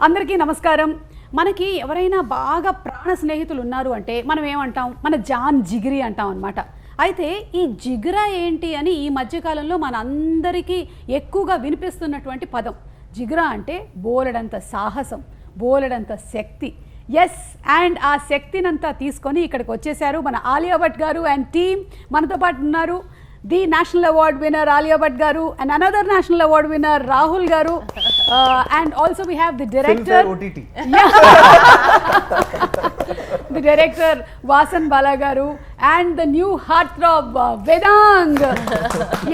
అందరికీ నమస్కారం. మనకి ఎవరైనా బాగా ప్రాణ స్నేహితులు ఉన్నారు అంటే మనం ఏమంటాం, మన జాన్ జిగిరి అంటాం అనమాట. అయితే ఈ జిగ్రా ఏంటి అని ఈ మధ్యకాలంలో మన అందరికీ ఎక్కువగా వినిపిస్తున్నటువంటి పదం. జిగ్రా అంటే బోలెడంత సాహసం, బోలెడంత శక్తి. ఎస్, అండ్ ఆ శక్తినంతా తీసుకొని ఇక్కడికి వచ్చేసారు మన ఆలియా భట్ గారు అండ్ టీమ్ మనతో పాటు ఉన్నారు. The national award winner Alia Bhatt గారు and another national award winner Rahul గారు, and also we have the director OTT. The director Vasan Bala garu and the new heartthrob Vedang.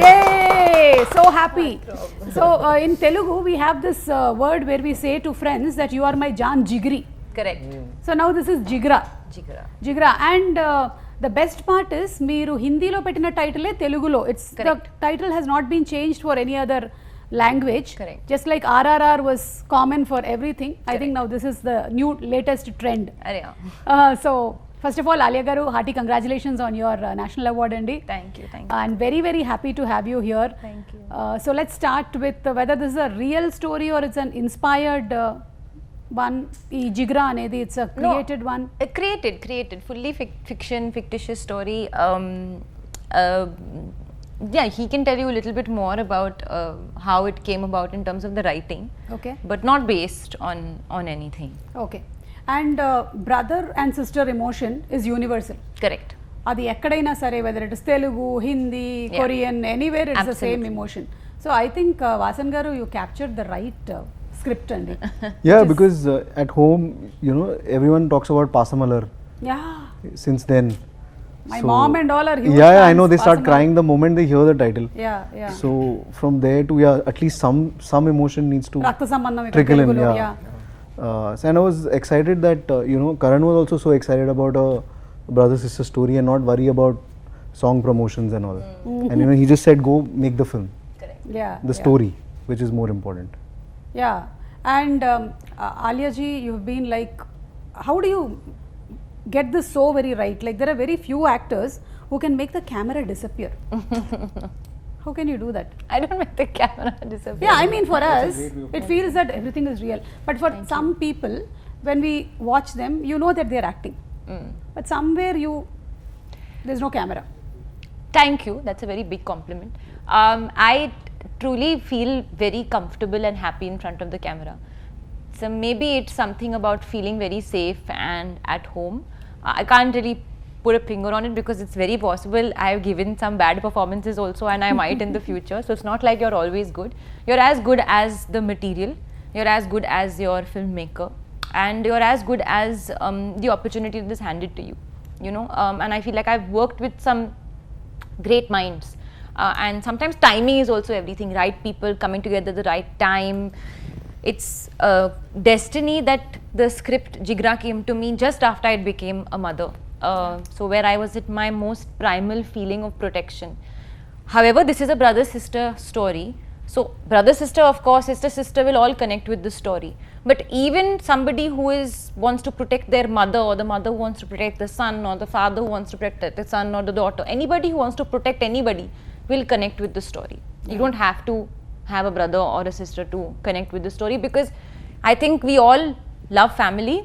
Yay, so happy. So in Telugu we have this word where we say to friends that you are my Jan Jigri. Correct. So now this is Jigra. Jigra. And the best part is మీరు హిందీలో పెట్టిన టైటిలే తెలుగులో. It's the title has not been changed for any other language. Correct. Just like RRR was common for everything. Correct. I think now this is the new latest trend. So first of all, Alia garu, hearty congratulations on your national award andi. Thank you. And very very happy to have you here. Thank you. So let's start with whether this is a real story or it's an inspired one. Ee Jigra anedi, it's a created one. Created fully fiction, fictitious story. Yeah, he can tell you a little bit more about how it came about in terms of the writing. Okay. But not based on anything. Okay. And brother and sister emotion is universal. Correct. అది ఎక్కడైనా సరే, whether it is Telugu, Hindi, Korean, anywhere it's the same emotion. So I think Vasan garu, you captured the right script andi. Yeah, because at home, you know, everyone talks about Pasamalar. Yeah. Since then. My mom and all are huge Yeah, fans, I know they start Pasamalar. crying the moment they hear the title. Yeah. So from there to at least some emotion needs to రక్త సంబంధం ఇక్కడ trickle in. తెలుగులో. So and I was excited that you know, Karan was also so excited about a brother sister story and not worry about song promotions and all. And you know, he just said go make the film, Correct. the story, which is more important. Yeah. And Alia ji, you've been like, how do you get this so very right? Like there are very few actors who can make the camera disappear. How can you do that? I don't make the camera disappear. Yeah, I mean for us, it feels that everything is real. But for some people, when we watch them, you know that they are acting. But somewhere there's no camera. Thank you. That's a very big compliment. I truly feel very comfortable and happy in front of the camera. So maybe it's something about feeling very safe and at home. I can't really put a finger on it because it's very possible I've given some bad performances also, and I might in the future. So it's not like you're always good. You're as good as the material. You're as good as your filmmaker. And you're as good as the opportunity that is handed to you. You know, and I feel like I've worked with some great minds. And sometimes timing is also everything. Right people coming together at the right time. It's destiny that the script Jigra came to me just after I became a mother. So where I was at my most primal feeling of protection. However, this is a brother-sister story. So brother-sister, of course, sister-sister will all connect with the story. But even somebody who wants to protect their mother, or the mother who wants to protect the son, or the father who wants to protect the son or the daughter, anybody who wants to protect anybody will connect with the story. You don't have to have a brother or a sister to connect with the story, because I think we all love family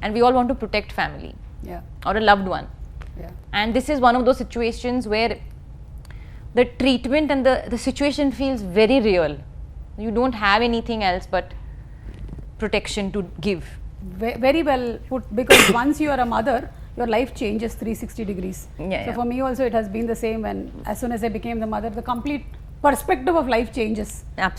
and we all want to protect family. Yeah. Or a loved one. Yeah. And this is one of those situations where the treatment and the situation feels very real. You don't have anything else but protection to give. Very well put, because once you are a mother, your life changes 360 degrees. So for me also it has been the same. When as soon as I became the mother, the complete perspective of life changes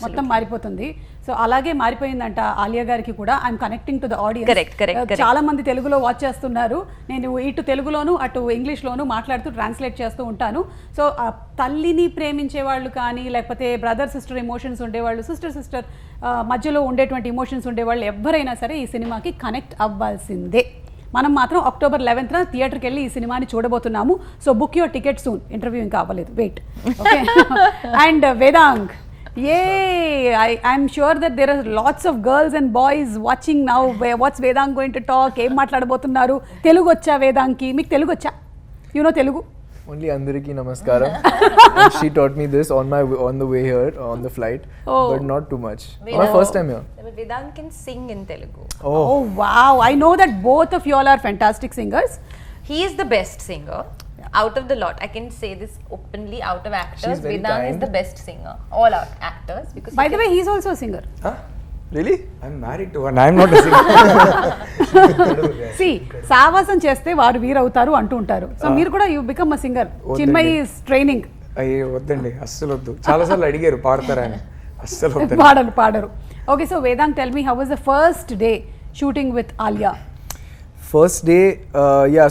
మొత్తం మారిపోతుంది. So అలాగే మారిపోయిందంట ఆలియా గారికి కూడా. I'm connecting to the audience. చాలా మంది తెలుగులో watch చేస్తున్నారు. నేను ఇటు తెలుగులోను అటు ఇంగ్లీష్లోను మాట్లాడుతూ ట్రాన్స్లేట్ చేస్తూ ఉంటాను. సో తల్లిని ప్రేమించే వాళ్ళు కానీ, లేకపోతే బ్రదర్ సిస్టర్ ఎమోషన్స్ ఉండేవాళ్ళు, సిస్టర్ మధ్యలో ఉండేటువంటి ఎమోషన్స్ ఉండేవాళ్ళు ఎవరైనా సరే ఈ సినిమాకి కనెక్ట్ అవ్వాల్సిందే. మనం మాత్రం October 11th థియేటర్కి వెళ్ళి ఈ సినిమాని చూడబోతున్నాము. So book your ticket soon. Interview ఇంకా అవ్వలేదు, wait. Okay. And Vedang, I'm sure that there are lots of girls and boys watching now. What's Vedang going to talk? ఏం మాట్లాడబోతున్నారు? తెలుగు వచ్చా వేదాంగ్కి? మీకు తెలుగు వచ్చా? You know Telugu? Only Andariki Namaskaram. And she taught me this on the way here, on the flight, but not too much. My first time here. Vedang can sing in Telugu. Oh wow, I know that both of you all are fantastic singers. He is the best singer out of the lot. I can say this openly, out of actors. She's very Vedang is kind. the best singer. All our actors. Because By the way, he's also a singer. Huh? Really? I'm married to one. I'm not a singer. See, సావాసం చేస్తే వారు వీరవుతారు అంటూ ఉంటారు. So మీరు కూడా you become a singer. Chinmayi is training. అయ్యే వద్దండి, అస్సలు వద్దు. చాలాసార్లు అడిగారు పాడతారా అని, అస్సలు వద్దండి. పాడరు. Okay, so Vedang, tell me, how was the first day shooting with Alia? First day,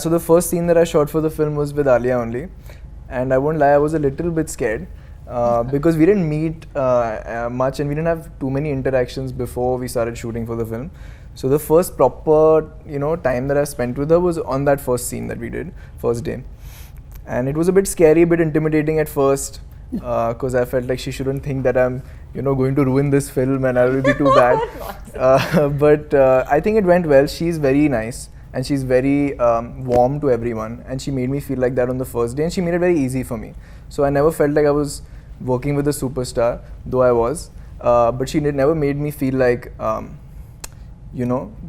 so the first scene that I shot for the film was with Alia only. And I won't lie, I was a little bit scared. Because we didn't meet much and we didn't have too many interactions before we started shooting for the film. So the first proper, time that I spent with her was on that first scene that we did, first day. And it was a bit scary, a bit intimidating at first, because I felt like she shouldn't think that I'm, going to ruin this film and I will be too bad. But I think it went well. She's very nice and she's very warm to everyone, and she made me feel like that on the first day, and she made it very easy for me. So I never felt like I was working with a superstar, though I was, but she never made me feel like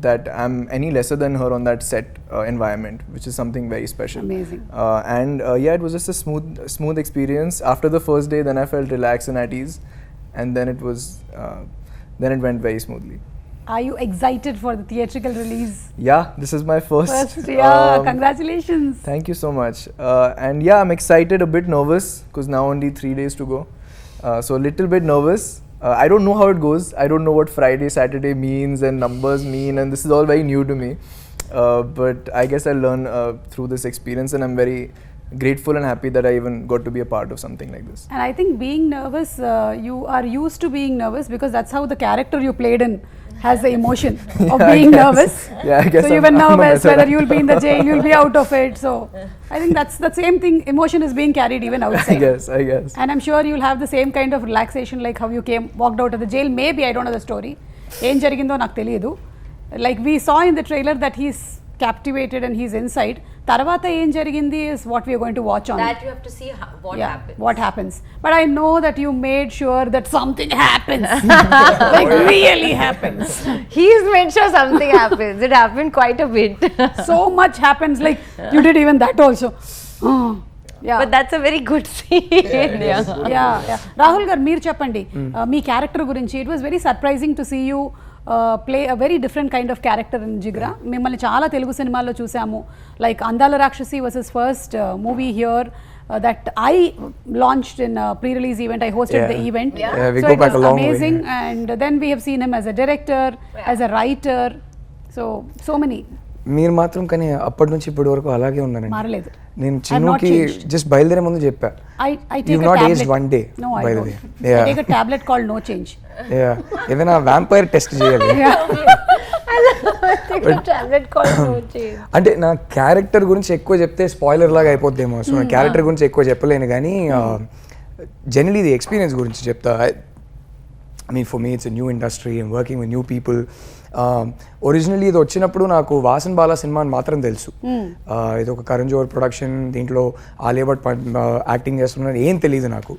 that I'm any lesser than her on that set environment, which is something very special. Amazing. It was just a smooth experience. After the first day, then I felt relaxed and at ease, and then it went very smoothly. Are you excited for the theatrical release? Yeah, this is my first. Congratulations. Thank you so much. I'm excited, a bit nervous, because now only 3 days to go. So a little bit nervous. I don't know how it goes. I don't know what Friday, Saturday means and numbers mean, and this is all very new to me. But I guess I'll learn through this experience, and I'm very grateful and happy that I even got to be a part of something like this. And I think being nervous, you are used to being nervous because that's how the character you played in has the emotion of being nervous. Yeah, I guess so you were nervous whether you'll be in the jail, you'll be out of it. So I think that's the same thing. Emotion is being carried even outside. I guess. And I'm sure you'll have the same kind of relaxation like how you walked out of the jail. Maybe, I don't know the story. ఏం జరిగిందో నాకు తెలియదు. Like we saw in the trailer that he's captivated and he's inside. తర్వాత ఏం జరిగింది is what we are going to watch on. That you have to see what happens. But I know that you made sure that something happens. Like really happens. He's made sure something happens. It happened quite a bit. So much happens. Like you did even that also. Yeah. But that's a very good scene. Yeah. Rahul garu, meer cheppandi. Me character గురించి. It was very surprising to see you play a very different kind of character in Jigra. మిమ్మల్ని చాలా తెలుగు సినిమాల్లో చూసాము. Like అందాల రాక్షసి was his first movie here that I launched in a pre-release event. I hosted the event. We So go it back was a long way. amazing. And then we have seen him as a director, as a writer. So many. మీరు మాత్రం కానీ అప్పటి నుంచి ఇప్పటి వరకు అలాగే ఉన్నానండి. మారలేదు. నేను చిన్నుకి జస్ట్ బయలుదేరే ముందు చెప్పా, I take you've a not tablet. aged one day. No, I by the don't. way. I take a tablet called No Change. ఏదైనా వ్యాంపైర్ టెస్ట్ చేయాలి. అంటే నా క్యారెక్టర్ గురించి ఎక్కువ చెప్తే స్పాయిలర్ లాగా అయిపోద్దేమో, సో నా క్యారెక్టర్ గురించి ఎక్కువ చెప్పలేను, కానీ జనరలీ ది ఎక్స్పీరియన్స్ గురించి చెప్తా. I mean, for me, it's a new industry. I'm working with new people. Originally ఇది వచ్చినప్పుడు నాకు వాసన్ బాలా సినిమా అని మాత్రం తెలుసు. ఇది ఒక కరణ్ జోహర్ ప్రొడక్షన్, దీంట్లో ఆలియా భట్ యాక్టింగ్ చేస్తున్నారు, ఏం తెలియదు నాకు.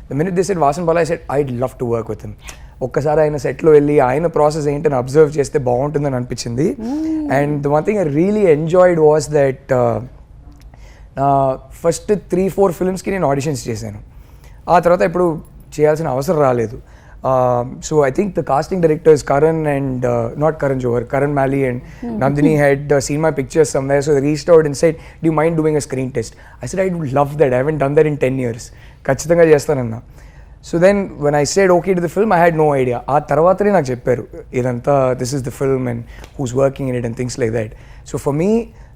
The minute they said Vasan Bala, I said I'd love to work with him. ఒక్కసారి ఆయన సెట్లో వెళ్ళి ఆయన ప్రాసెస్ ఏంటని అబ్జర్వ్ చేస్తే బాగుంటుందని అనిపించింది. And the one thing I really enjoyed was that నా ఫస్ట్ 3-4 ఫిల్మ్స్కి నేను ఆడిషన్స్ చేశాను. ఆ తర్వాత ఇప్పుడు చేయాల్సిన అవసరం రాలేదు. So I think the casting directors Karan and not Karan Johar, Karan Mali and Nandini had seen my pictures somewhere, so they reached out and said, do you mind doing a screen test? I said I would love that. I haven't done that in 10 years. ఖచ్చితంగా చేస్తానన్నా. So then when I said okay to the film, I had no idea. ఆ తర్వాతనే నాకు చెప్పారు ఇదంతా, this is the film and who's working in it and things like that. So for me,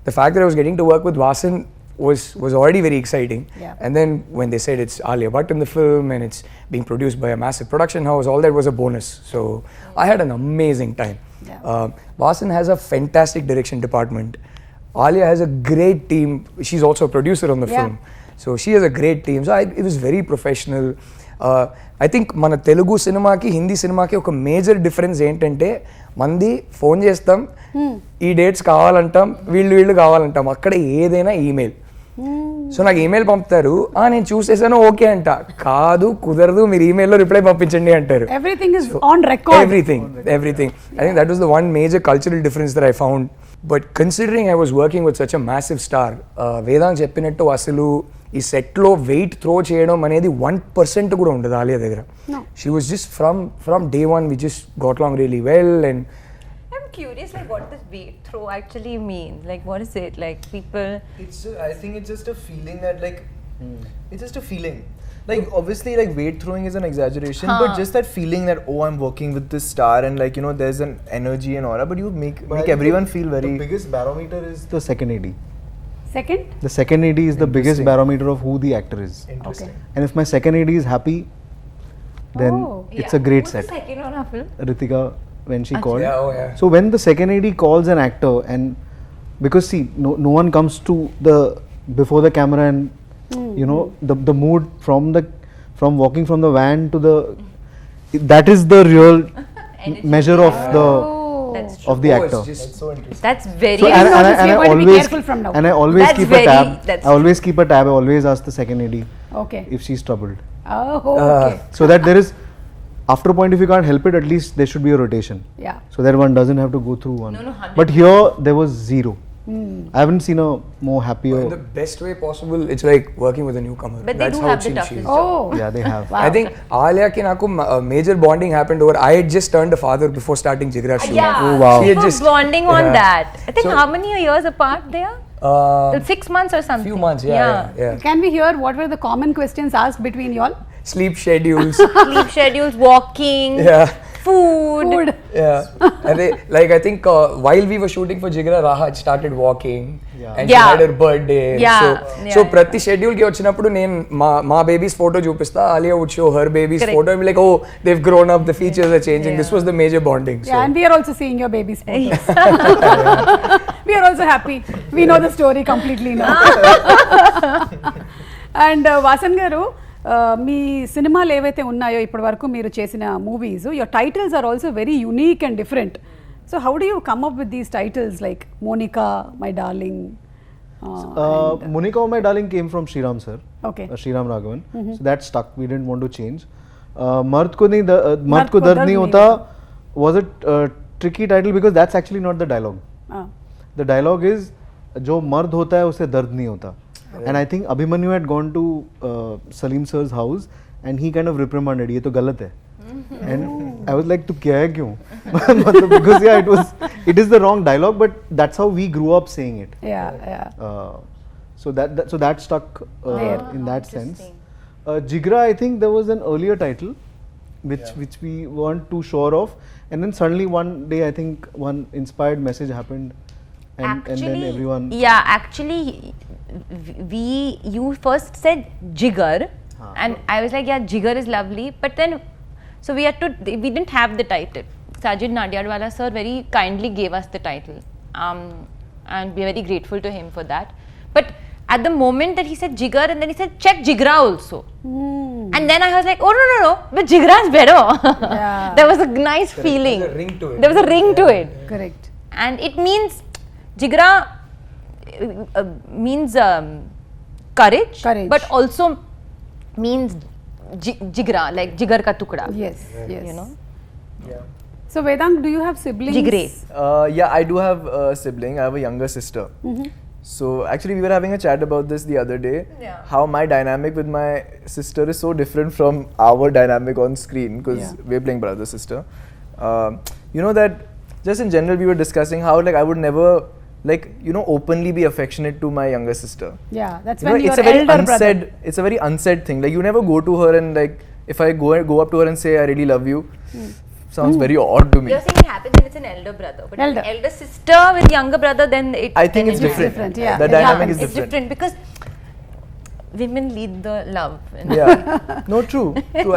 the fact that I was getting to work with Vasan was already very exciting. And then when they said it's Alia Bhatt in the film and it's being produced by a massive production house, all that was a bonus. So I had an amazing time. Vasan has a fantastic direction department. Alia has a great team. She's also a producer on the film. So she has a great team. So it was very professional. I think మన తెలుగు సినిమాకి హిందీ సినిమాకి ఒక major difference ఏంటంటే, మంది phone చేస్తాం, ఈ dates కావాలంటాం, వీళ్ళు కావాలంటాం. అక్కడ ఏదైనా ఈమెయిల్. సో నాకు ఈమెయిల్ పంపుతారు, నేను చూసేసాను ఓకే అంట, కాదు కుదరదు మీరు ఈమెయిల్లో రిప్లై పంపించండి అంటారు. Everything is on record. Everything. I think that was the one major cultural difference that I found. But considering I was working with such a massive star, Vedang చెప్పినట్టు అసలు ఈ సెట్లో వెయిట్ త్రో చేయడం అనేది 1% కూడా ఉండదు ఆలియా దగ్గర. She was just from day one we just got along really well. And I'm curious, like what does weight throw actually mean? Like what is it? Like people. I think it's just a feeling that like it's just a feeling. Like obviously like weight throwing is an exaggeration, but just that feeling that I'm working with this star and like there's an energy and aura, but you make everyone feel very. The biggest barometer is the second AD. Second? The second AD is the biggest barometer of who the actor is. Interesting. And if my second AD is happy, then it's a great Who's set. the second one of film? Ritika, when she called. yeah. So when the second AD calls an actor, and because see, no one comes to the before the camera and the mood from walking from the van to the, that is the real measure of That's of the actor. Just So interesting. That's very. So and and we are going to be careful from now. and I always That's keep a tab. that's- I always keep a tab. I always ask the second AD Okay. if she's troubled, Oh, okay. so that there is, after a point, if you can't help it, at least there should be a rotation, Yeah. so that one doesn't have to go through one. No, 100%. But here there was zero. I haven't seen a more happier. in the best way possible. It's like working with a newcomer. But they That's do how have the chill she toughest is. job. Oh. Yeah, they have. Wow. I think Alia ki naku major bonding happened over. I had just turned a father before starting Jigra shoot. Yeah. Oh, wow. She had We were just bonding on yeah. that. I think So- how many years apart they are? 6 months or something. Few months, yeah. Can we hear what were the common questions asked between y'all? Sleep schedules. Sleep schedules, walking, Yeah. food. Yeah. And I think while we were shooting for Jigra, Rahat started walking. And she Yeah. had her birthday. Yeah. So prati schedule ki vachinappudu nen ma baby's photo chupista, Alia would show her baby's Correct. photo and be like, oh, they've grown up, the features are changing. This was the major bonding. So. Yeah, and we are also seeing your baby's photos. We are also happy. We know the story completely now. And Vasan garu, మీ సినిమాలు ఏవైతే ఉన్నాయో ఇప్పటి వరకు మీరు చేసిన movies, your titles are also very unique and different. So how do you come up with these titles like Monica, my darling? Monica, my darling, came from Sriram sir. Okay. Sriram Raghavan. So that stuck. We didn't want to change. Mard ko dard nahi hota was a tricky title because that's actually not the dialogue. The dialogue is jo mard hota hai usse dard nahi hota. And I think Abhimanyu had gone to Salim sir's house and he kind of reprimanded, ye to galat hai. And I was like, tu kya hai kyun? Because yeah, it is the wrong dialogue, but that's how we grew up saying it. Yeah. So that stuck in that sense. Jigra, I think there was an earlier title which we weren't too sure of, and then suddenly one day I think one inspired message happened, and then everyone. Yeah, actually, you first said Jigar, and I was like, yeah, Jigar is lovely, but then so we didn't have the title. Sajid Nadiadwala sir very kindly gave us the title, and we're very grateful to him for that. But at the moment that he said Jigar, and then he said check Jigra also, and then I was like, oh no, but Jigra is better. Yeah. There was a nice feeling. There was a ring to it. There was a ring to it. Correct. And it means Jigra means courage, but also means jigra, like jigar ka tukda. Yes. You know. Yeah. So Vedang, do you have siblings? Jigre. Yeah, I do have a sibling. I have a younger sister. So actually, we were having a chat about this the other day. Yeah. How my dynamic with my sister is so different from our dynamic on screen because we're playing brother sister. You know that just in general, we were discussing how like I would never openly be affectionate to my younger sister. Yeah, that's You know, when it's your a very elder unsaid. brother. It's a very unsaid thing. Like you never go to her and like if I go up to her and say I really love you, sounds very odd to me. You're saying it happens when it's an elder brother, but Elder. an elder sister with younger brother, then it. I think then it's it- different. Yeah. The Yeah, dynamic is It's different. different because women lead the love. Yeah. No, true.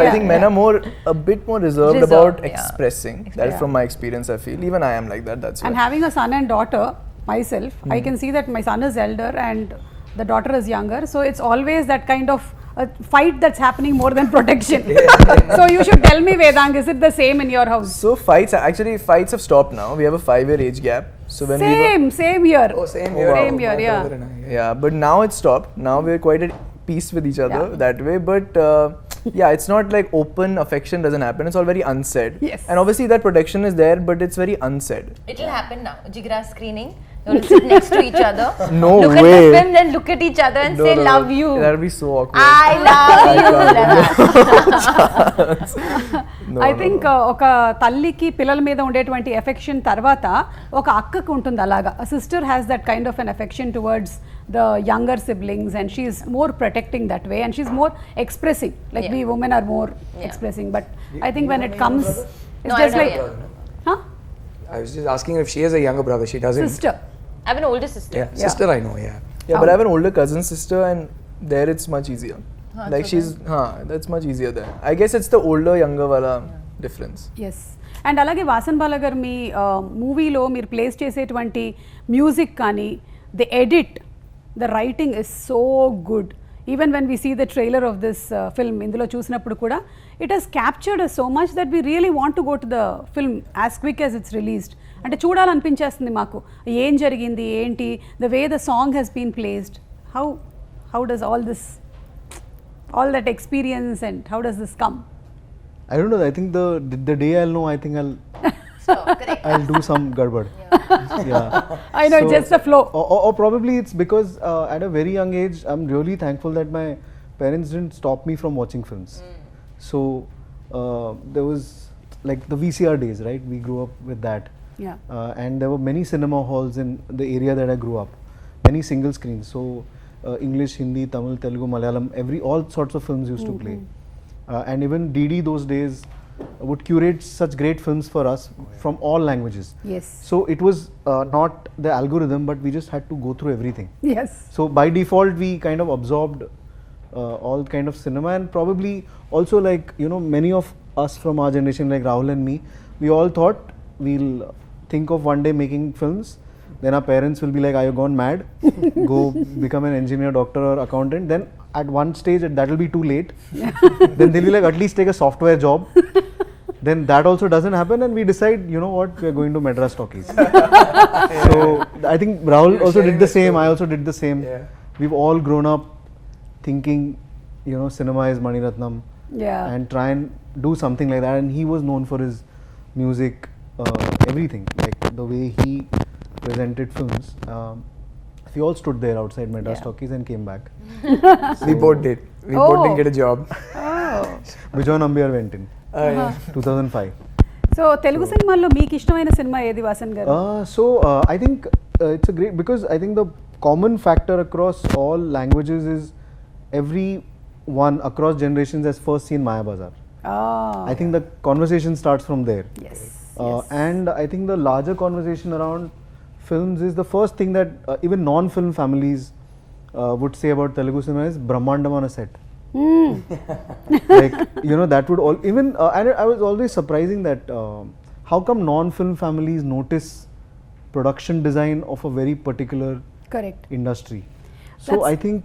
I think men are a bit more reserved Reserved, about yeah. expressing. That is from my experience. I feel even I am like that. That's And why. having a son and daughter myself, I can see that my son is elder and the daughter is younger. So it's always that kind of a fight that's happening more than protection. So you should tell me, Vedang, is it the same in your house? So fights have stopped now. We have a 5-year age gap. So when Same here. Oh, same here. here. Same here, yeah. Brother and I, yeah, but now it's stopped. Now we're quite at peace with each other that way. But yeah, it's not like open affection doesn't happen. It's all very unsaid. Yes. And obviously that protection is there, but it's very unsaid. It'll happen now. Jigra screening. You'll sit next to each other. No look way. at the film, then look at each other and say, love you. That'll be so awkward. I love you. I think ఒక తల్లికి పిల్లల మీద ఉండేటువంటి affection తర్వాత ఒక అక్కకు ఉంటుంది అలాగా sister has that kind of an affection towards the younger siblings and she is more protecting that way and she is more expressing like we women are more expressing but I think when it comes it's just like I was just asking if she has a younger brother. She doesn't. Sister I have an older sister. Yeah, sister I know. Yeah. Yeah, but I have an older cousin sister, and there it's much easier. Like she's, that's much easier there. I guess it's the older younger wala difference. Yes and అలాగే వాసన్ బాల గారు మీ మూవీలో మీరు place చేసేటువంటి music కానీ the edit the writing is so good even when we see the trailer of this film ఇందులో చూసినప్పుడు కూడా it has captured so much that we really want to go to the film as quick as it's released అంటే చూడాలనిపించేస్తుంది మాకు ఏం జరిగింది ఏంటి the way the song has been placed how does all that experience and how does this come? I don't know. I think the day I'll know, I think I'll do some gadbad. Yeah. I know, just the flow. Or probably it's because at a very young age, I'm really thankful that my parents didn't stop me from watching films. So there was like the VCR days, right? We grew up with that. Yeah. And there were many cinema halls in the area that I grew up. Many single screens. So English, Hindi, Tamil, Telugu, Malayalam, all sorts of films used to play. And even DD those days would curate such great films for us from all languages. Yes. So it was not the algorithm, but we just had to go through everything. Yes. So by default, we kind of absorbed all kind of cinema, and probably also like, you know, many of us from our generation, like Rahul and me, we all thought we'll think of one day making films. Then our parents will be like, are you gone mad? Go become an engineer, doctor or accountant. Then at one stage that will be too late. Then they'll be like, at least take a software job. Then that also doesn't happen, and we decide, you know what, we're going to Madras Talkies. So I think Rahul also did the same, I also did the same. Yeah. We've all grown up thinking, you know, cinema is Mani Ratnam. Yeah. And try and do something like that. And he was known for his music, everything, like the way he presented films. We all stood there outside Madras Talkies and came back. We both did. We both didn't get a job. Bijoy Nambiar went in 2005. So Telugu సినిమాల్లో మీకు ఇష్టమైన cinema ఏది వాసన్ గారు? I think it's a great, because I think the common factor across all languages is everyone across generations has first seen Maya Bazaar. I think the conversation starts from there. Yes. And I think the larger conversation around films is the first thing that even non-film families would say about Telugu cinema is Brahmandam on a set. Like, you know, that would all even and I was always surprising that how come non-film families notice production design of a very particular Correct. industry. So I think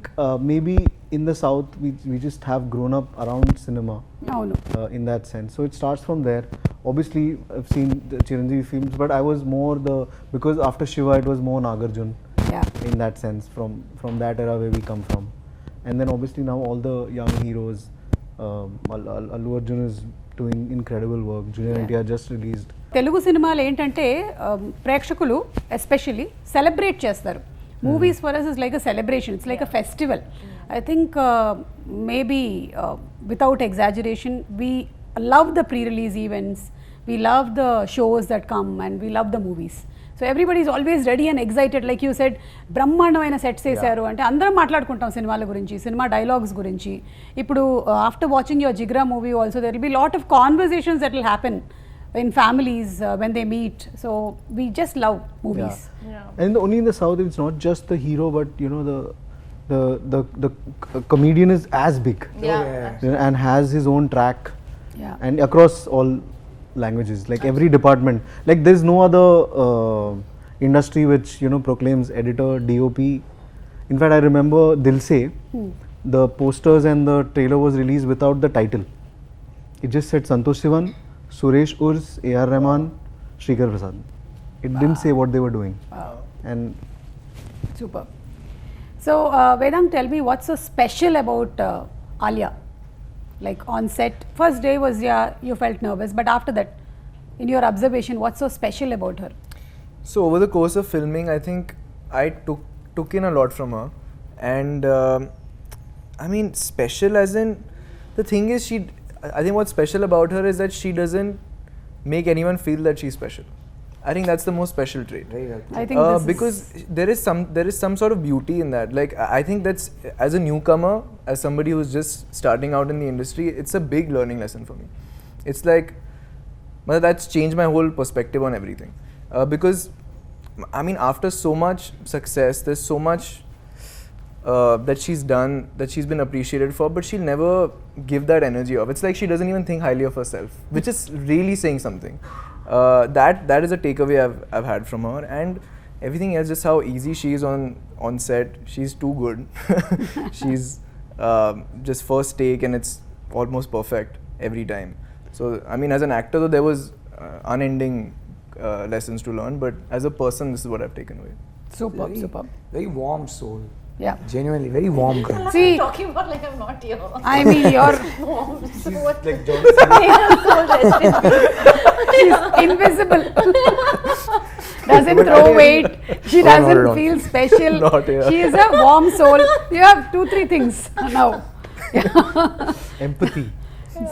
maybe in the south we just have grown up around cinema. అవును. In that sense, so it starts from there. Obviously I've seen the Chiranjeevi films, but I was more because after Shiva it was more Nagarjun. Yeah. In that sense, from that era where we come from. And then obviously now all the young heroes, Allu Arjun is doing incredible work. Junior NTR just released. Telugu సినిమాలు ఏంటంటే ప్రేక్షకులు especially celebrate చేస్తారు. Movies for us is like a celebration, it's like a festival. I think maybe without exaggeration we love the pre release events, we love the shows that come and we love the movies. So everybody is always ready and excited. Like you said, బ్రహ్మాండమైన sets వేశారు అంటే అందరం మాట్లాడుకుంటాం సినిమాల గురించి, cinema dialogues గురించి. ఇప్పుడు after watching your Jigra movie also there will be lot of conversations that will happen in families when they meet. So we just love movies. And only in the south it's not just the hero, but you know the comedian is as big. You know, and has his own track. And across all languages, like every department, like there's no other industry which, you know, proclaims editor, DOP. In fact, I remember Dil Se, the posters and the trailer was released without the title. It just said Santosh Sivan, Suresh Urs, A.R. Rahman, Shrikar Prasad. It didn't say what they were doing. Wow. And Super. So, Vedang, tell me what's so special about Alia? Like on set, first day was, yeah, you felt nervous, but after that, in your observation, what's so special about her? So over the course of filming, I think I took in a lot from her, and I mean, special as in, the thing is, I think what's special about her is that she doesn't make anyone feel that she's special. I think that's the most special trait. I think this because there is some sort of beauty in that. Like I think that's, as a newcomer, as somebody who's just starting out in the industry, it's a big learning lesson for me. It's like, well, that's changed my whole perspective on everything. Because I mean, after so much success, there's so much that she's done, that she's been appreciated for, but she'll never give that energy off. It's like she doesn't even think highly of herself, which is really saying something. That is a takeaway I've had from her, and everything else, just how easy she is on set. She's too good. She's just first take, and it's almost perfect every time. So I mean, as an actor, though, there was unending lessons to learn, but as a person, this is what I've taken away. Superb, superb. Very warm soul. Yeah. Genuinely, very warm girl. See, talking about like I'm not here. I mean, you're So what? Like she's invisible. Doesn't throw weight. She not at doesn't all. feel special. Not here. She is a warm soul. You have 2-3 things now. empathy.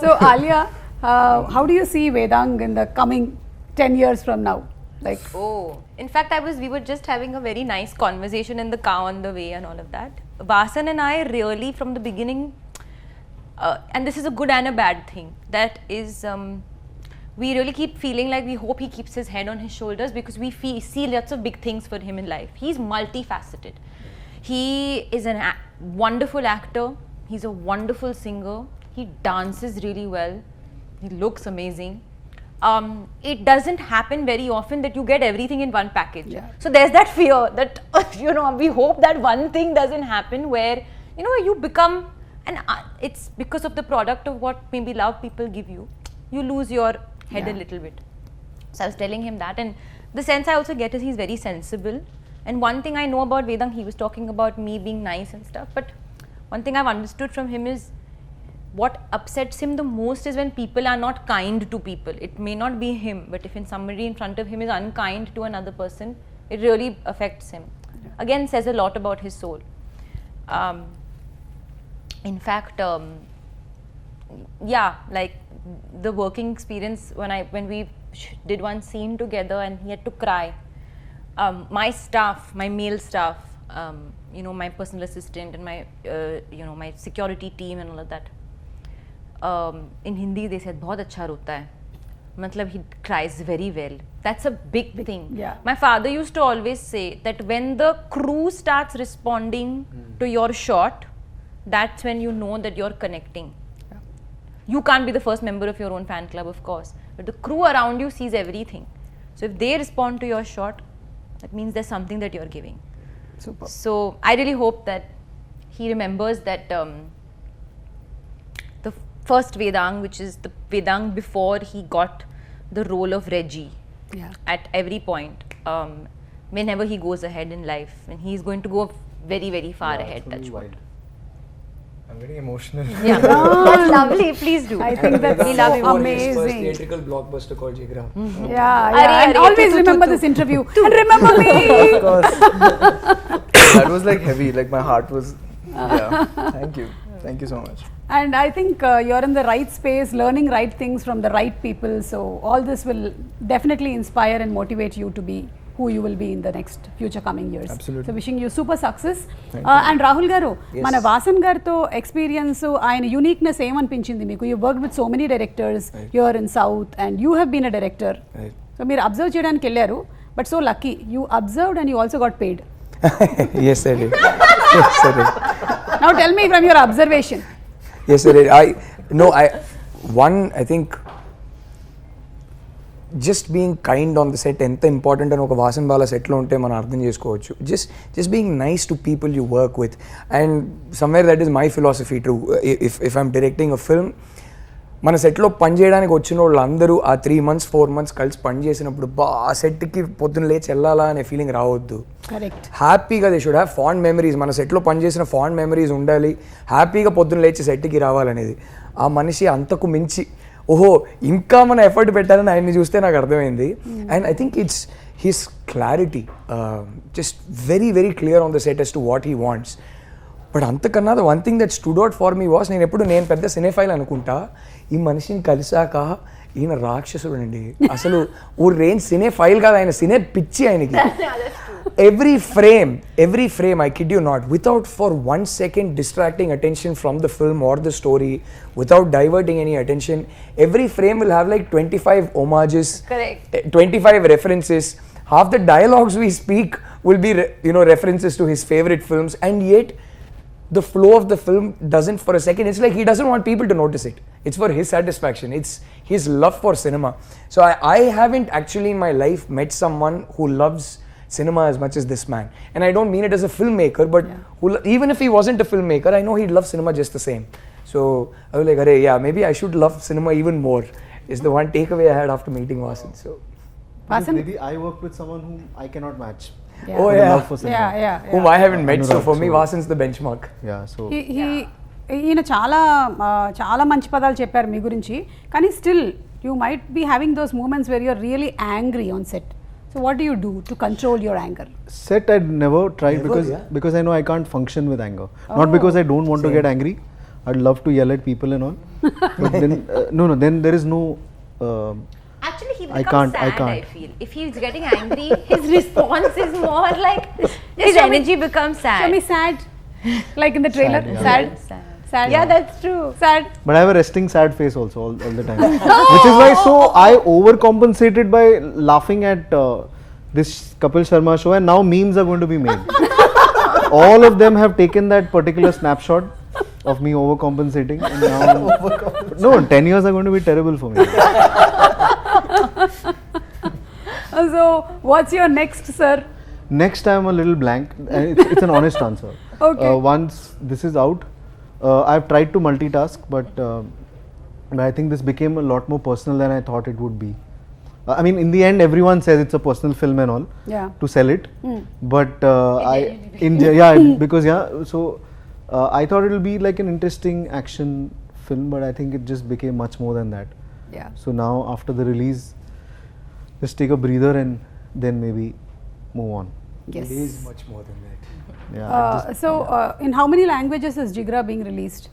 So Alia, how do you see Vedang in the coming 10 years from now? Like, Oh, in fact, we were just having a very nice conversation in the car on the way and all of that. Vasan and I really, from the beginning, and this is a good and a bad thing, that is, we really keep feeling like we hope he keeps his head on his shoulders, because we see lots of big things for him in life. He's multifaceted. He is a wonderful actor. He's a wonderful singer. He dances really well. He looks amazing. It doesn't happen very often that you get everything in one package. Yeah. So there's that fear that, we hope that one thing doesn't happen where, you become, and it's because of the product of what maybe love people give you, you lose your head a little bit. So I was telling him that, and the sense I also get is he's very sensible. And one thing I know about Vedang, he was talking about me being nice and stuff, but one thing I've understood from him is, what upsets him the most is when people are not kind to people. It may not be him, but if somebody in front of him is unkind to another person, it really affects him. Again, says a lot about his soul. In fact, like the working experience, when we did one scene together and he had to cry, my staff, my male staff, my personal assistant and my my security team and all of that, in Hindi they said बहुत अच्छा रोता है, matlab he cries very well. That's a big thing. Yeah. My father used to always say that when the crew starts responding to your shot, that's when you know that you're connecting. Yeah. You can't be the first member of your own fan club, of course, but the crew around you sees everything. So if they respond to your shot, that means there's something that you're giving. super. So I really hope that he remembers that the first Vedang, which is the Vedang before he got the role of Reggie, Yeah. at every point, whenever he goes ahead in life, and he's going to go very, very far ahead. Touch wood. I'm getting emotional. Yeah, that's lovely. Please do. I think that's We love so you. First amazing. theatrical blockbuster called Jigra. Yeah, Arey, and arey, always tu, tu, remember tu, this interview. And remember me. Of course. That was like heavy. Like my heart was. Yeah. Thank you. Thank you so much. And I think you're in the right space, learning right things from the right people. So all this will definitely inspire and motivate you to be who you will be in the next future coming years. Absolutely. So wishing you super success. Thank you. And Rahul garu, Yes. mana Vasan garto experience, ayana uniqueness ఏమనిపించింది మీకు? You worked with so many directors here in South, and you have been a director. Right. So మీరు observe చేయడానికి వెళ్ళారు, but so lucky you observed and you also got paid. Yes, I did. Yes, I did. Now tell me from your observation. Yes, I did. I think just being kind on the set ఎంత important అని ఒక వాసన్ బాల సెట్లో ఉంటే మనం అర్థం చేసుకోవచ్చు. Just being nice to people you work with, and somewhere that is my philosophy to if I'm directing a film. మన సెట్లో పనిచేయడానికి వచ్చిన వాళ్ళు అందరూ ఆ 3 months 4 months కలిసి పని చేసినప్పుడు ఆ సెట్కి పొద్దున్న లేచి వెళ్ళాలా అనే ఫీలింగ్ రావద్దు. హ్యాపీగా they should have fond memories. మన సెట్లో పనిచేసిన ఫాండ్ మెమరీస్ ఉండాలి, హ్యాపీగా పొద్దున్న లేచి సెట్కి రావాలనేది. ఆ మనిషి అంతకు మించి ఓహో ఇంకా మన ఎఫర్ట్ పెట్టాలని ఆయన్ని చూస్తే నాకు అర్థమైంది. And I think it's his clarity, just very very clear on the set as to what he wants. But అంతకన్నా the one thing that stood out for me was, నేను పెద్ద సినేఫైల్ అనుకుంటా, ఈ మనిషిని కలిసాక ఈయన రాక్షసుడు అండి. అసలు ఓ రేంజ్ సినేఫైల్ కాదు, ఆయన సినే పిచ్చి ఆయనకి. Every frame, I kid you not, without for 1 second distracting attention from the film or the story, without diverting any attention, every frame will have like 25 homages, correct, 25 references. Half the dialogues we speak will be references to his favorite films, and yet the flow of the film doesn't for a second. It's like he doesn't want people to notice it. It's for his satisfaction. It's his love for cinema. So I haven't actually in my life met someone who loves cinema as much as this man. And I don't mean it as a filmmaker, but even if he wasn't a filmmaker, I know he'd love cinema just the same. So I was like, maybe I should love cinema even more. Is the one takeaway I had after meeting Vasan. So Vasan, maybe I worked with someone whom I cannot match. Yeah. Oh yeah. Love for cinema. Yeah. Whom I haven't met. So for me, so Vasan's the benchmark. Yeah. So ఈయన చాలా మంచి పదాలు చెప్పారు మీ గురించి, కానీ still you might be having those moments where you're really angry on set. So what do you do to control your anger? Set I'd never tried because I know I can't function with anger. Not because I don't want to get angry. I'd love to yell at people and all. But then then there is no. Actually, he becomes sad. I feel if he's getting angry, his response is more like his energy becomes sad. Show me sad, like in the trailer. Sad, Sad. Yeah, that's true. Sad. But I have a resting sad face also all the time. Which is why I overcompensated by laughing at this Kapil Sharma show, and now memes are going to be made. All of them have taken that particular snapshot of me overcompensating, and now 10 years are going to be terrible for me. So what's your next, sir? Next I'm a little blank. It's an honest answer. Okay. Once this is out, I've tried to multitask, but I think this became a lot more personal than I thought it would be. I mean, in the end, everyone says it's a personal film and all to sell it. But so I thought it will be like an interesting action film, but I think it just became much more than that. Yeah. So now after the release, just take a breather and then maybe move on. Yes. It is much more than that. Yeah. In how many languages is Jigra being released?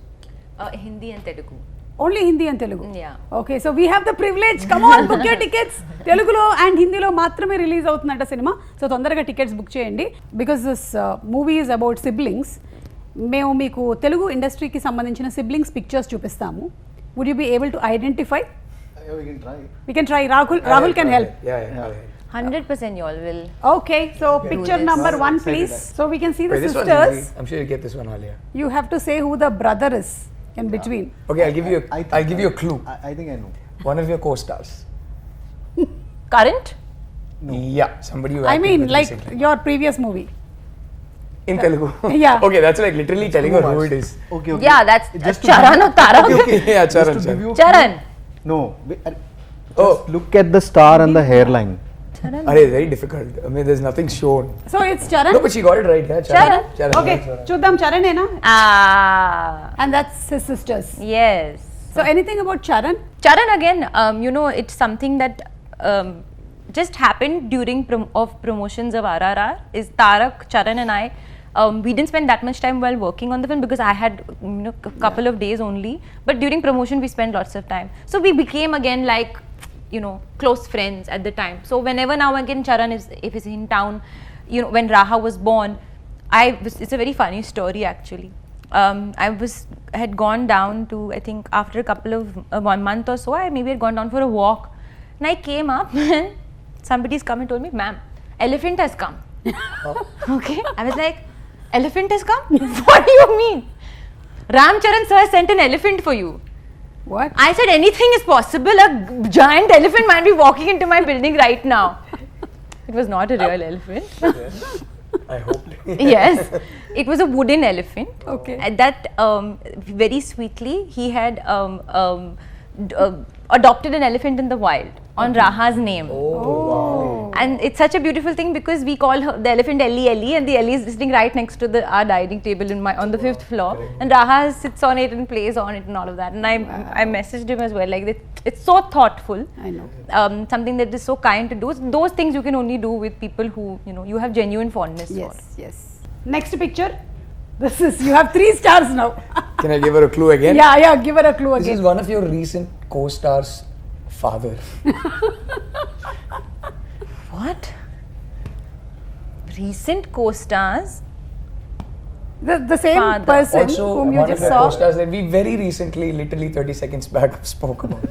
Hindi and Telugu. Only Hindi and Telugu? Yeah. Okay, so we have the privilege. Come on, book your tickets. Telugulo and Hindilo మాత్రమే release అవుతుందంట సినిమా. So తొందరగా tickets book చేయండి. Because this movie is about siblings. మేము మీకు తెలుగు ఇండస్ట్రీకి సంబంధించిన siblings pictures చూపిస్తాము. Would you be able to identify? We can try. Rahul can help. Yeah. 100% you all will. Okay, so picture number 1 please. So we can see the This one's sisters. easy. I'm sure you get this one, Alia. You have to say who the brother is in between. Okay, I'll give you a clue. I think I know. One of your co-stars. Current? No. Yeah, somebody you I acted mean with like recently. your previous movie. In Telugu. Yeah. Okay, that's like literally telling her who it is. Okay. Yeah, that's Just to Charan or Tarak. Yeah, Just Charan. to give you a Charan. clue. No. Just look at the star and the hairline. Arey, very difficult. I mean, there's nothing shown. So it's Charan. No, but she got it right. Yeah, Charan. Okay, Charan. చూద్దాం Charan ena. And that's his sisters. Yes. So anything about Charan? Charan again, it's something that just happened during promotions of RRR. Is Tarak, Charan and I, we didn't spend that much time while working on the film because I had a couple of days only. But during promotion we spent lots of time. So we became again like close friends at the time. So whenever now again Charan if he's in town, when Raha was born, it's a very funny story actually. I had gone down to, I think after a couple of 1 month or so, I maybe had gone down for a walk, and I came up and somebody's come and told me, ma'am, elephant has come. Okay, I was like, elephant has come? What do you mean? Ram Charan sir sent an elephant for you. What? I said anything is possible. A giant elephant might be walking into my building right now. It was not a real elephant. I hope. Yes, it was a wooden elephant. Okay. And that very sweetly he had adopted an elephant in the wild on Raha's name. Oh. And it's such a beautiful thing because we call her, the elephant Ellie, and the Ellie is sitting right next to our dining table on the 5th floor, and Raha sits on it and plays on it and all of that. And I messaged him as well, like it's so thoughtful. I know. Something that is so kind to do. Those things you can only do with people who you have genuine fondness for. Yes. Next picture. This is, you have 3 stars now. Can I give her a clue again? Yeah, give her a clue This again. is one of your recent co-stars' father. What? Recent co-stars? The same Father. person Also, whom you one of just the saw. co-stars that we very recently, literally 30 seconds back, spoke about.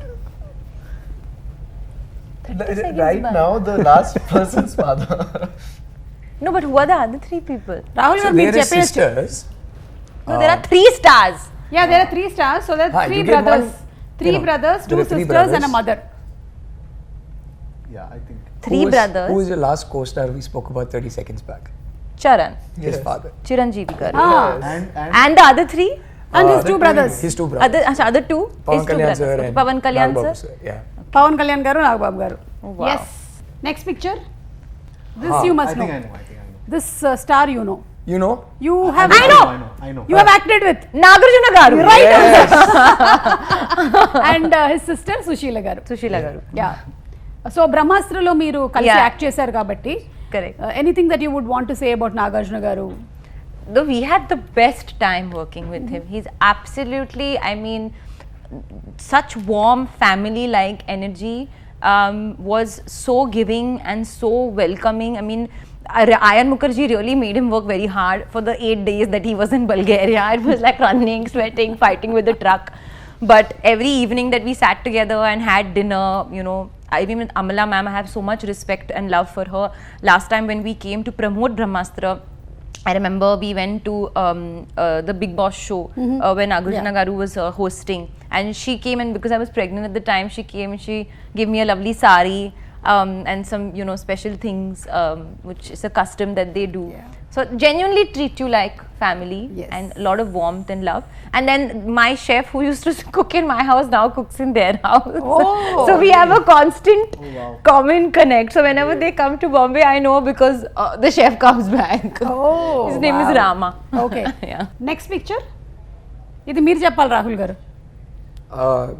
Right now, the last person's father. No, but who are the other 3 people? Rahul, So you there is చెప్పేయచ్చు. sisters. No, there are 3 stars. Yeah, there are 3 stars. So there are 3 you get brothers. one, 3 brothers, there 2 are 3 sisters, and a brothers. mother. Yeah, I think. 3 brothers. Who is the last co-star we spoke about 30 seconds back? Charan, His father. Chiranjeevi garu. And And the other 3? And his 2 brothers. His 2 brothers. Other 2? Pawan His 2 Kalyan brothers. sir Okay, and Pawan Kalyan Nagbabu sir. Yeah. Pawan Kalyan garu, Nagbabu garu. Oh, wow. Yes. Next picture. This you must I think know. I know. This star you know. You know? You have. I know. I know. You have acted with. Nagarjuna garu. Right. Yes. And his sister Sushila garu. Sushila garu. Yeah. So Brahmastralo మీరు కలిసి Yeah. Act చేశారు కాబట్టి Correct. Anything that you would want to say about Nagarjuna garu. Though we had the best time working with him. He's absolutely, I mean, such warm family-like energy. Was so giving and so welcoming. I mean, Ayan Mukherjee really made him work very hard for the 8 days that he was in Bulgaria. It was like running, sweating, fighting with the truck. But every evening that we sat together and had dinner, even with Amala ma'am, I have so much respect and love for her. Last time when we came to promote Brahmastra, I remember we went to the Big Boss show when Nagarjuna garu was hosting, and she came, and because I was pregnant at the time, she came and she gave me a lovely sari and some special things, which is a custom that they do. So genuinely treat you like family. Yes. And a lot of warmth and love. And then my chef who used to cook in my house now cooks in their house. Oh, So we have a constant common connect. So whenever they come to Bombay, I know because the chef comes back. Oh, His name is Rama. Okay. Yeah. Next picture. ఇది మీరు చెప్పాలి రాహుల్ గారు.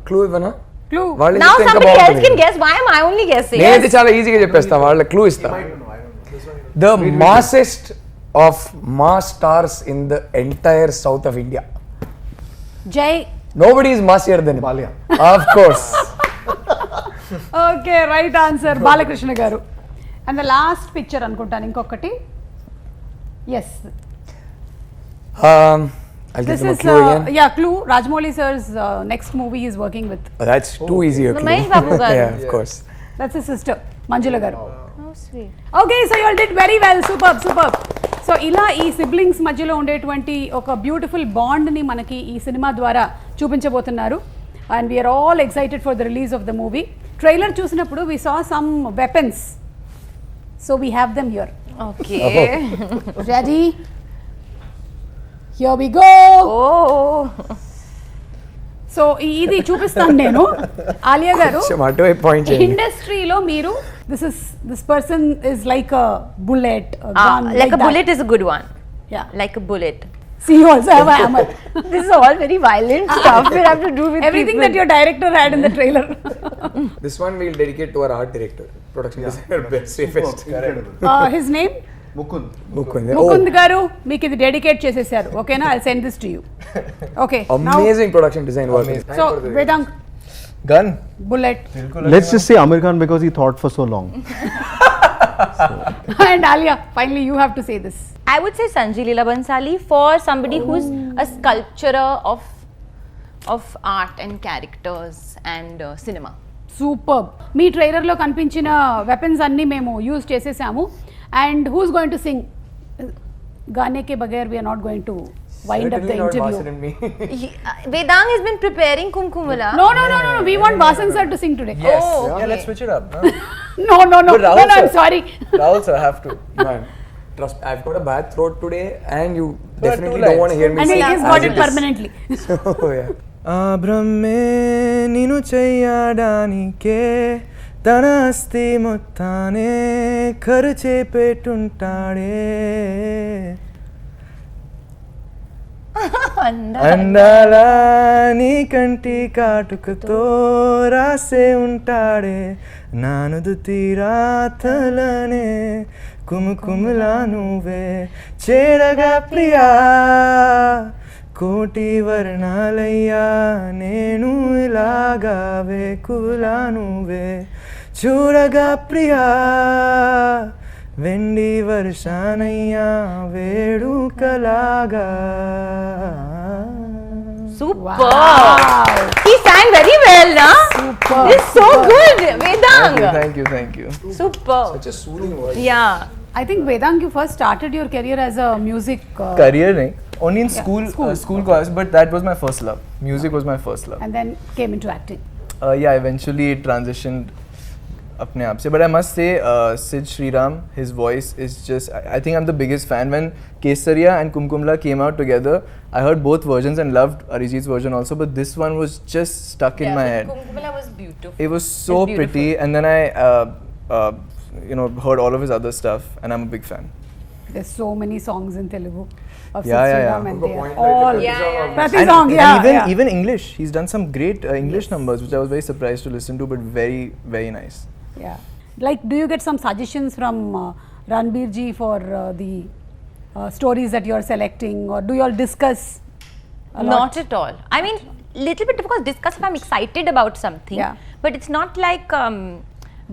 Clue ఇవ్వనా? Clue. వాళ్ళు Now చెప్తే ఇంకా somebody else బాగుంటుంది. can guess. Why am I only guessing? నేనైతే చాలా ఈజీగా చెప్పేస్తా, వాళ్ళ క్లూ ఇస్తా. The massest of mass stars in the entire south of India. జై. Nobody is massier than him. Alia. Of course. Okay, right answer Balakrishna గారు. And the last picture అనుకుంటాను ఇంకొకటి. Yes, I'll give this them a is clue again. Yeah clue. Rajamouli sir's next movie is working with. That's too easy a clue. Mahesh Babu garu. Yeah, of course. That's his sister Manjula గారు. Oh, sweet. Okay, so you all did very well. Super. So ఇలా ఈ siblings మధ్యలో ఉండేటువంటి ఒక beautiful బాండ్ని మనకి ఈ cinema ద్వారా చూపించబోతున్నారు. And we are all excited for the release of the movie. Trailer చూసినప్పుడు we saw some weapons, so we have them here. Okay. Ready? Here we go. Oh. So ఇది చూపిస్తాను నేను. ఆలియా గారు, కొంచెం అటువైపు point చేయండి. ఇండస్ట్రీలో మీరు this person is like a bullet, Like a bullet is a good one. Yeah. Like a bullet. See, you also have a hammer. This is all very violent stuff we have to do with Everything people. that your director had in the trailer. This one we'll dedicate to our art director, production designer, best, safest. Incredible. His name? Mukund. Mukund. Mukund garu, మీకు ఇది dedicate చేసేసారు. ఓకేనా? I'll send this to you. Okay. Amazing production design work. So, Vedang, Gun. bullet. Let's just say Amir Khan because he thought for so long. And Alia, finally you have to say this. I would say Sanjay Leela Bansali for somebody who's a sculpturer of art and characters and cinema. Super. మీ ట్రైలర్లో కనిపించిన weapons అన్నీ మేము use చేసేసాము. And who's going to sing? గానే కే బగైర్ we are not going to wind up the Certainly not interview. Vasan and me. Vedang has been preparing Kumkumala. No. We want Vasan sir to sing today. Yes. Oh, Yeah, okay. let's switch it up. Huh? No. But Rahul I'm sir- sorry. Rahul sir, have to. Man, trust me, I've got a bad throat today, and you But definitely two don't want to lines. hear me And sing. he's as got it is. permanently. So, yeah. బ్రహ్మే నిను చెయ్యడానికే తన అస్థి మొత్తానే ఖర్చే పెట్టుంటాడే అందాల నీ కంటి కాటుకతో రాసే ఉంటాడే నానుదు తీరాతలనే కుముకుములా నువ్వే చేరగా ప్రియా కోటి వర్ణాలయ్యా నేను ఇలాగా వేకులా నువ్వే చూడగా ప్రియా వెండి వర్షానయ్యా వేడుకలాగా Super. Wow. He sang very well, na? Super. It's so good, Vedang. Thank you. Super. Such a soothing voice. Yeah. I think Vedang, you first started your career as a music. Career nahi, only in school. school course, but that was my first love. Music was my first love. And then came into acting. Yeah, eventually it transitioned apne aap se. But I must say, Sid Sriram, his voice is just, I think I'm the biggest fan. When Kesaria and Kumkumla came out together, I heard both versions and loved Arijit's version also, but this one was just stuck in my head. Kumkumala was beautiful. It was so It's beautiful. pretty, and then I heard all of his other stuff, and I'm a big fan. There's so many songs in Telugu of Yeah, Sid yeah, Sriram yeah. and Good they are point, like all the Yeah. Prati And- song, and yeah. even English, he's done some great English numbers, which I was very surprised to listen to, but very, very nice. Yeah. Like, do you get some suggestions from Ranbir ji for the stories that you are selecting, or do you all discuss a lot? Not at all. I mean, little bit, of course, discuss if I'm excited about something. Yeah. But it's not like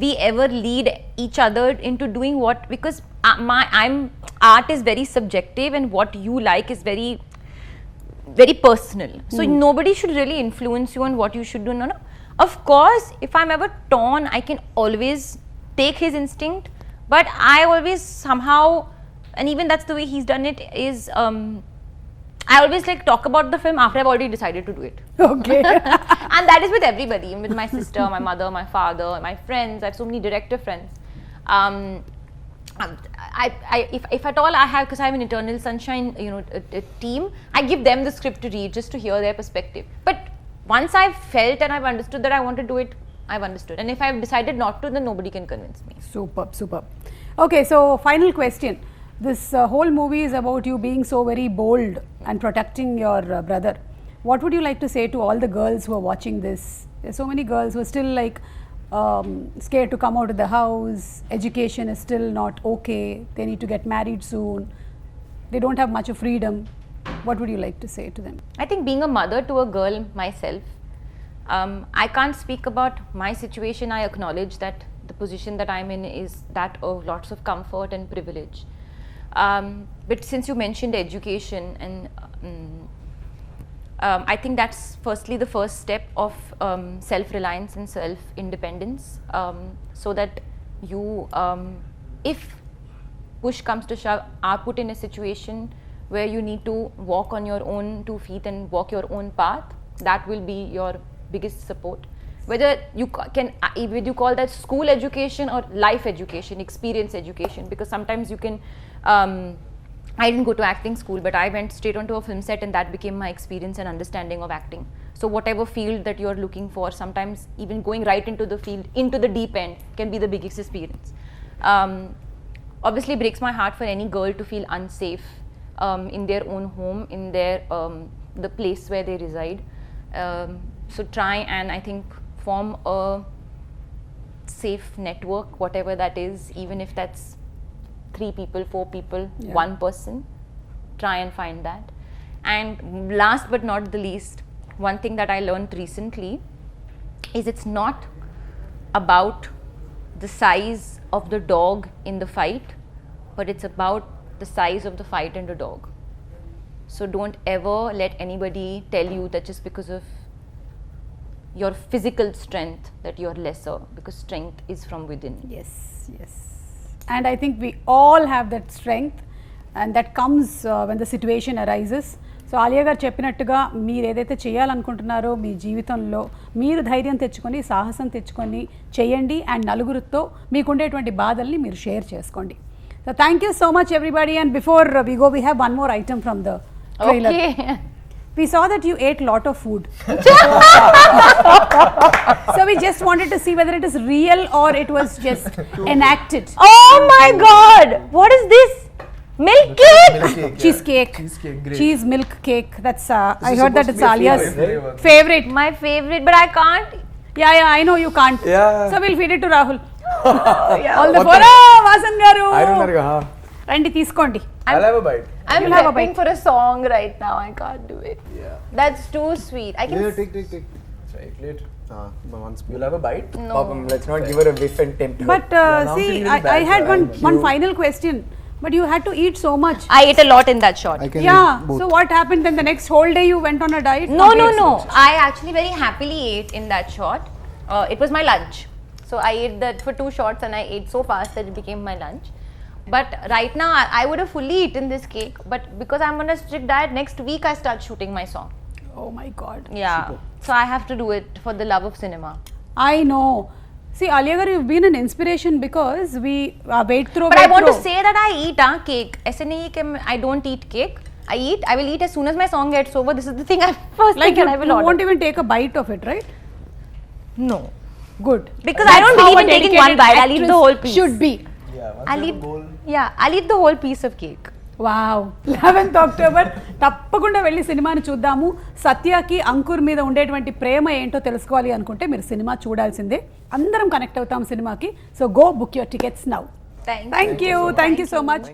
we ever lead each other into doing what, because art is very subjective, and what you like is very, very personal. So nobody should really influence you on what you should do. No. Of course, if I'm ever torn, I can always take his instinct, but I always somehow, and even that's the way he's done it, is I always like talk about the film after I've already decided to do it. Okay. And that is with everybody, with my sister, my mother, my father, my friends. I have so many director friends. If at all I have, because I have an Eternal Sunshine, a team, I give them the script to read just to hear their perspective. But once I've felt and I've understood that I want to do it, I've understood. And if I've decided not to, then nobody can convince me. Superb. Okay, so final question. This whole movie is about you being so very bold and protecting your brother. What would you like to say to all the girls who are watching this? There's so many girls who are still like scared to come out of the house. Education is still not okay. They need to get married soon. They don't have much of freedom. What would you like to say to them? I think being a mother to a girl myself, I can't speak about my situation. I acknowledge that the position that I'm in is that of lots of comfort and privilege. But since you mentioned education, and I think that's firstly the first step of self-reliance and self-independence, so that you, if push comes to shove, are put in a situation where you need to walk on your own 2 feet and walk your own path, that will be your biggest support. Whether you can, whether you call that school education or life education, experience education, because sometimes you can, I didn't go to acting school, but I went straight onto a film set, and that became my experience and understanding of acting. So whatever field that you're looking for, sometimes even going right into the field, into the deep end, can be the biggest experience. Obviously breaks my heart for any girl to feel unsafe in their own home, in their the place where they reside. So try and, I think, form a safe network, whatever that is, even if that's 3 people, 4 people, 1 person, try and find that. And last but not the least, one thing that I learned recently is it's not about the size of the dog in the fight, but it's about the size of the fight and the dog. So don't ever let anybody tell you that just because of your physical strength that you're lesser, because strength is from within. Yes. And I think we all have that strength, and that comes when the situation arises. So Alia గారు చెప్పినట్టుగా మీరు ఏదైతే చేయాలనుకుంటున్నారో మీ జీవితంలో మీరు ధైర్యం తెచ్చుకొని సాహసం తెచ్చుకొని చేయండి అండ్ నలుగురితో మీకుండేటువంటి బాధల్ని మీరు షేర్ చేసుకోండి. So thank you so much everybody and before we go we have one more item from the trailer. We saw that you ate lot of food. So we just wanted to see whether it is real or it was just enacted. Oh my god! What is this? Milk cake? Cheesecake. Great. Cheese milk cake. That's I heard that it's Alia's favorite. My favorite, but I can't. Yeah, I know you can't. Yeah. So we'll feed it to Rahul. Yeah. All the four. Vasan garu. I don't know. రండి తీసుకోండి. I'll have a bite. I'm You'll have a prepping bite. for a song right now. I can't do it. Yeah. That's too sweet. I can. Yeah, take. Try it later. Once You'll have a bite? No. Papam, let's not give her a whiff and tempt her. But now see, feeling really I bad had for one final question. But you had to eat so much. I ate a lot in that shot. I can Yeah. eat both. So what happened then? The next whole day you went on a diet? No. Complete? I actually very happily ate in that shot. It was my lunch. So I ate that for 2 shots and I ate so fast that it became my lunch. But right now I would have fully eaten this cake. But because I'm on a strict diet, next week I start shooting my song. Oh my God. Yeah. So I have to do it for the love of cinema. I know. See, Alia garu, you've been an inspiration because we weight throw. But I want to say that I eat cake. ऐसे नहीं है कि I don't eat cake. I will eat as soon as my song gets over. This is the thing first like thing I will you order. won't even take a bite of it, right? No. Good. Because That's I don't how believe a in taking dedicated one bite. I'll eat the actress whole piece. Should be. Yeah, once I'll you eat. have a bowl. Yeah, I'll eat the whole piece of cake. Wow 11th October తప్పకుండా వెళ్ళి సినిమాని చూద్దాము. సత్యకి అంకుర్ మీద ఉండేటువంటి ప్రేమ ఏంటో తెలుసుకోవాలి అనుకుంటే మీరు సినిమా చూడాల్సిందే. అందరం కనెక్ట్ అవుతాం సినిమాకి. So go book your tickets now. Thank you. Thank you so much.